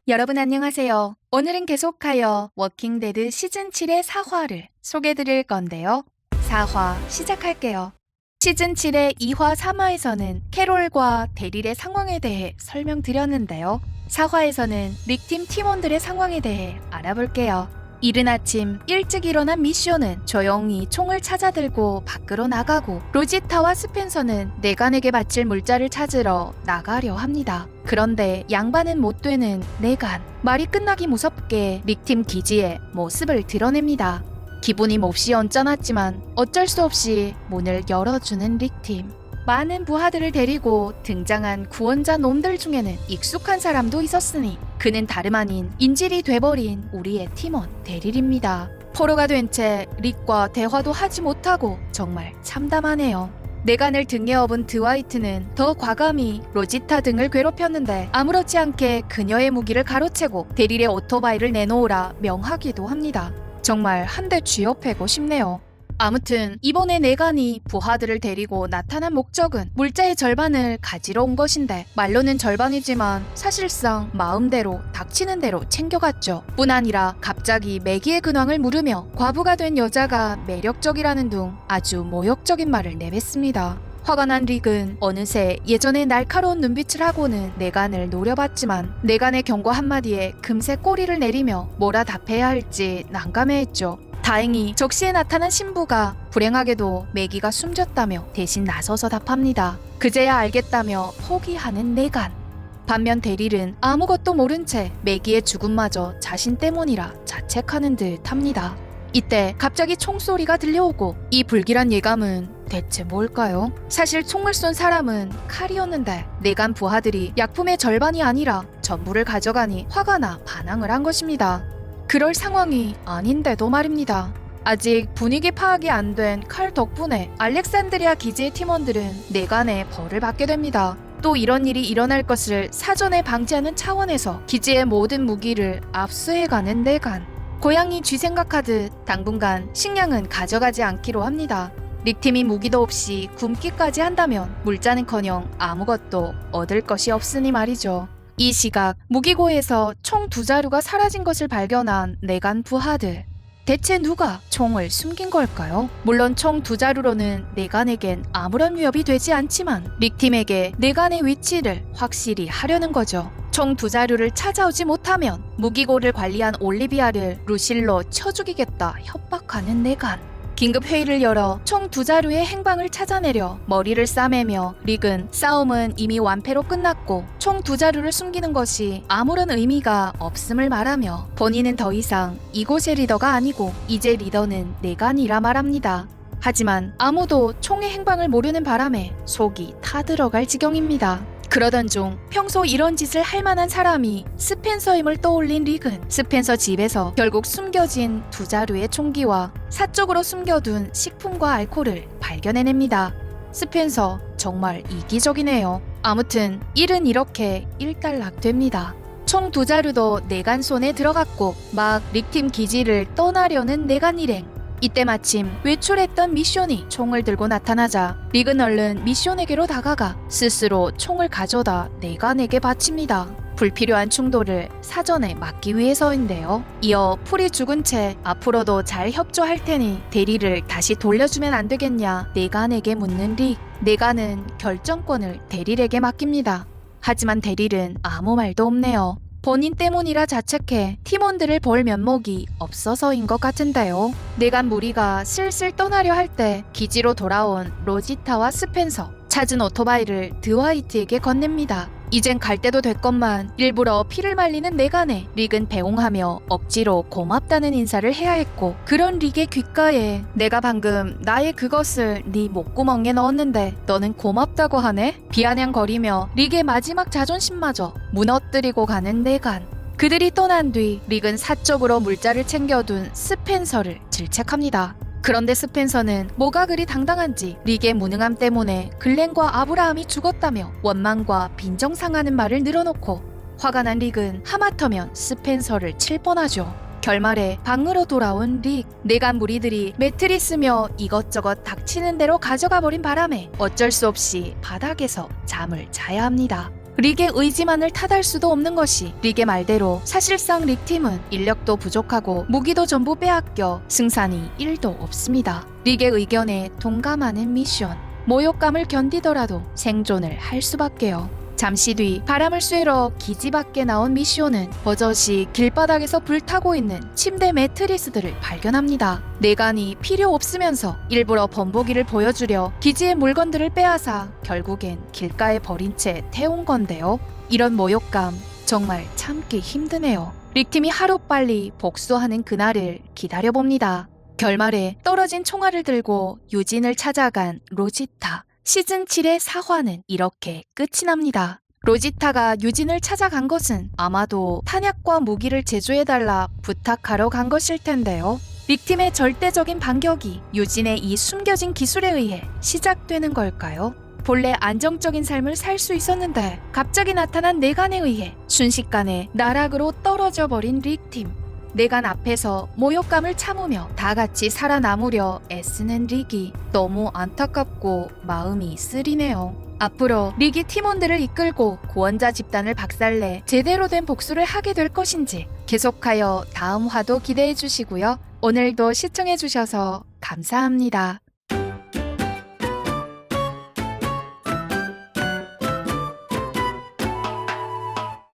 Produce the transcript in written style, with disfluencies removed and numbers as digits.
여러분 안녕하세요. 오늘은 계속하여 워킹데드 시즌 7의 4화를 소개해드릴 건데요. 4화 시작할게요. 시즌 7의 2화 3화에서는 캐롤과 데릴의 상황에 대해 설명드렸는데요. 4화에서는 릭팀 팀원들의 상황에 대해 알아볼게요. 이른 아침 일찍 일어난 미쇼는 조용히 총을 찾아들고 밖으로 나가고 로지타와 스펜서는 네간에게 바칠 물자를 찾으러 나가려 합니다. 그런데 양반은 못 되는 네간. 말이 끝나기 무섭게 릭팀 기지에 모습을 드러냅니다. 기분이 몹시 언짢았지만 어쩔 수 없이 문을 열어주는 릭팀. 많은 부하들을 데리고 등장한 구원자 놈들 중에는 익숙한 사람도 있었으니 그는 다름 아닌 인질이 돼버린 우리의 팀원 데릴입니다. 포로가 된 채 릭과 대화도 하지 못하고 정말 참담하네요. 내간을 등에 업은 드와이트는 더 과감히 로지타 등을 괴롭혔는데 아무렇지 않게 그녀의 무기를 가로채고 데릴의 오토바이를 내놓으라 명하기도 합니다. 정말 한 대 쥐어패고 싶네요. 아무튼 이번에 내간이 부하들을 데리고 나타난 목적은 물자의 절반을 가지러 온 것인데 말로는 절반이지만 사실상 마음대로 닥치는 대로 챙겨갔죠. 뿐 아니라 갑자기 매기의 근황을 물으며 과부가 된 여자가 매력적이라는 둥 아주 모욕적인 말을 내뱉습니다. 화가 난 릭은 어느새 예전의 날카로운 눈빛을 하고는 내간을 노려봤지만 내간의 경고 한마디에 금세 꼬리를 내리며 뭐라 답해야 할지 난감해했죠. 다행히 적시에 나타난 신부가 불행하게도 매기가 숨졌다며 대신 나서서 답합니다. 그제야 알겠다며 포기하는 내간. 반면 데릴은 아무것도 모른 채 매기의 죽음마저 자신 때문이라 자책하는 듯 합니다. 이때 갑자기 총소리가 들려오고 이 불길한 예감은 대체 뭘까요? 사실 총을 쏜 사람은 칼이었는데 내간 부하들이 약품의 절반이 아니라 전부를 가져가니 화가 나 반항을 한 것입니다. 그럴 상황이 아닌데도 말입니다. 아직 분위기 파악이 안 된 칼 덕분에 알렉산드리아 기지의 팀원들은 내간의 벌을 받게 됩니다. 또 이런 일이 일어날 것을 사전에 방지하는 차원에서 기지의 모든 무기를 압수해가는 내간. 고양이 쥐 생각하듯 당분간 식량은 가져가지 않기로 합니다. 릭팀이 무기도 없이 굶기까지 한다면 물자는커녕 아무것도 얻을 것이 없으니 말이죠. 이 시각 무기고에서 총 2자루가 사라진 것을 발견한 내간 부하들. 대체 누가 총을 숨긴 걸까요? 물론 총 2자루로는 내간에겐 아무런 위협이 되지 않지만 릭팀에게 내간의 위치를 확실히 하려는 거죠. 총 2자루를 찾아오지 못하면 무기고를 관리한 올리비아를 루실로 쳐 죽이겠다 협박하는 내간. 긴급 회의를 열어 총 2자루의 행방을 찾아내려 머리를 싸매며 릭은 싸움은 이미 완패로 끝났고 총 2자루를 숨기는 것이 아무런 의미가 없음을 말하며 본인은 더 이상 이곳의 리더가 아니고 이제 리더는 내간이라 말합니다. 하지만 아무도 총의 행방을 모르는 바람에 속이 타들어갈 지경입니다. 그러던 중 평소 이런 짓을 할 만한 사람이 스펜서임을 떠올린 릭은 스펜서 집에서 결국 숨겨진 2자루의 총기와 사적으로 숨겨둔 식품과 알코올을 발견해냅니다. 스펜서 정말 이기적이네요. 아무튼 일은 이렇게 일단락됩니다. 총 2자루도 내간 손에 들어갔고 막 릭팀 기지를 떠나려는 내간 일행. 이때 마침 외출했던 미션이 총을 들고 나타나자 릭은 얼른 미션에게로 다가가 스스로 총을 가져다 내간에게 바칩니다. 불필요한 충돌을 사전에 막기 위해서인데요. 이어 풀이 죽은 채 앞으로도 잘 협조할 테니 대리를 다시 돌려주면 안 되겠냐 내간에게 묻는 릭. 내간은 결정권을 대릴에게 맡깁니다. 하지만 대릴은 아무 말도 없네요. 본인 때문이라 자책해 팀원들을 볼 면목이 없어서인 것 같은데요. 내간 무리가 슬슬 떠나려 할 때 기지로 돌아온 로지타와 스펜서. 찾은 오토바이를 드와이트에게 건넵니다. 이젠 갈 때도 됐건만 일부러 피를 말리는 내간에 릭은 배웅하며 억지로 고맙다는 인사를 해야 했고 그런 릭의 귓가에 내가 방금 나의 그것을 네 목구멍에 넣었는데 너는 고맙다고 하네? 비아냥거리며 릭의 마지막 자존심마저 무너뜨리고 가는 내간. 그들이 떠난 뒤 릭은 사적으로 물자를 챙겨둔 스펜서를 질책합니다. 그런데 스펜서는 뭐가 그리 당당한지 릭의 무능함 때문에 글렌과 아브라함이 죽었다며 원망과 빈정상하는 말을 늘어놓고 화가 난 릭은 하마터면 스펜서를 칠 뻔하죠. 결말에 방으로 돌아온 릭. 내간 무리들이 매트리스며 이것저것 닥치는 대로 가져가 버린 바람에 어쩔 수 없이 바닥에서 잠을 자야 합니다. 릭의 의지만을 탓할 수도 없는 것이 릭의 말대로 사실상 릭팀은 인력도 부족하고 무기도 전부 빼앗겨 승산이 1도 없습니다. 릭의 의견에 동감하는 미션. 모욕감을 견디더라도 생존을 할 수밖에요. 잠시 뒤 바람을 쐬러 기지 밖에 나온 미시오는 버젓이 길바닥에서 불타고 있는 침대 매트리스들을 발견합니다. 내관이 필요 없으면서 일부러 번복이를 보여주려 기지의 물건들을 빼앗아 결국엔 길가에 버린 채 태운 건데요. 이런 모욕감 정말 참기 힘드네요. 릭팀이 하루빨리 복수하는 그날을 기다려봅니다. 결말에 떨어진 총알을 들고 유진을 찾아간 로지타. 시즌 7의 사화는 이렇게 끝이 납니다. 로지타가 유진을 찾아간 것은 아마도 탄약과 무기를 제조해달라 부탁하러 간 것일 텐데요. 릭팀의 절대적인 반격이 유진의 이 숨겨진 기술에 의해 시작되는 걸까요? 본래 안정적인 삶을 살 수 있었는데 갑자기 나타난 내관에 의해 순식간에 나락으로 떨어져 버린 릭팀. 내관 앞에서 모욕감을 참으며 다 같이 살아남으려 애쓰는 릭이 너무 안타깝고 마음이 쓰리네요. 앞으로 릭이 팀원들을 이끌고 구원자 집단을 박살내 제대로 된 복수를 하게 될 것인지 계속하여 다음 화도 기대해 주시고요. 오늘도 시청해 주셔서 감사합니다.